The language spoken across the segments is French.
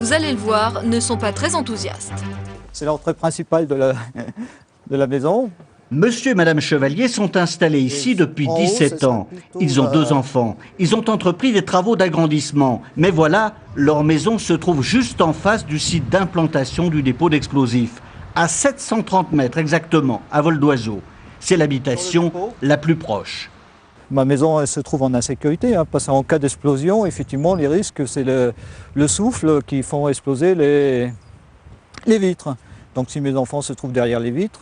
vous allez le voir, ne sont pas très enthousiastes. C'est l'entrée principale de la maison. Monsieur et Madame Chevalier sont installés ici depuis 17 ans. Ils ont 2 enfants. Ils ont entrepris des travaux d'agrandissement. Mais voilà, leur maison se trouve juste en face du site d'implantation du dépôt d'explosifs. À 730 mètres exactement, à vol d'oiseau. C'est l'habitation la plus proche. Ma maison elle se trouve en insécurité, parce qu'en cas d'explosion, effectivement, les risques, c'est le souffle qui font exploser les vitres. Donc si mes enfants se trouvent derrière les vitres,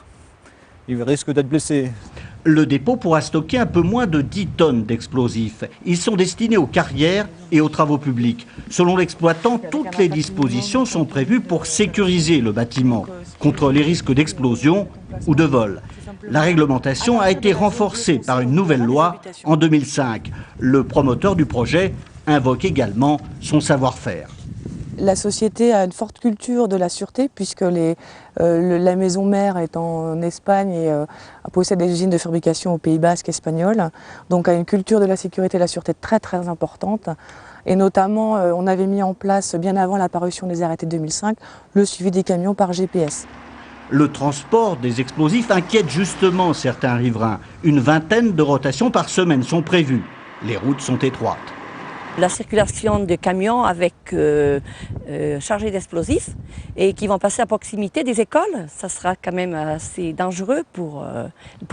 ils risquent d'être blessés. Le dépôt pourra stocker un peu moins de 10 tonnes d'explosifs. Ils sont destinés aux carrières et aux travaux publics. Selon l'exploitant, toutes les dispositions sont prévues pour sécuriser le bâtiment contre les risques d'explosion ou de vol. La réglementation a été renforcée par une nouvelle loi en 2005. Le promoteur du projet invoque également son savoir-faire. La société a une forte culture de la sûreté puisque la maison mère est en Espagne et possède des usines de fabrication au Pays Basque espagnol. Donc a une culture de la sécurité et de la sûreté très très importante. Et notamment, on avait mis en place, bien avant l'apparition des arrêtés de 2005, le suivi des camions par GPS. Le transport des explosifs inquiète justement certains riverains. Une vingtaine de rotations par semaine sont prévues. Les routes sont étroites. La circulation de camions avec chargés d'explosifs et qui vont passer à proximité des écoles, ça sera quand même assez dangereux pour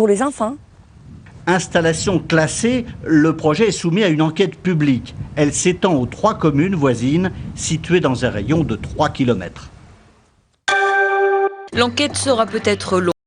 les enfants. Installation classée, le projet est soumis à une enquête publique. Elle s'étend aux 3 communes voisines situées dans un rayon de 3 km. L'enquête sera peut-être longue.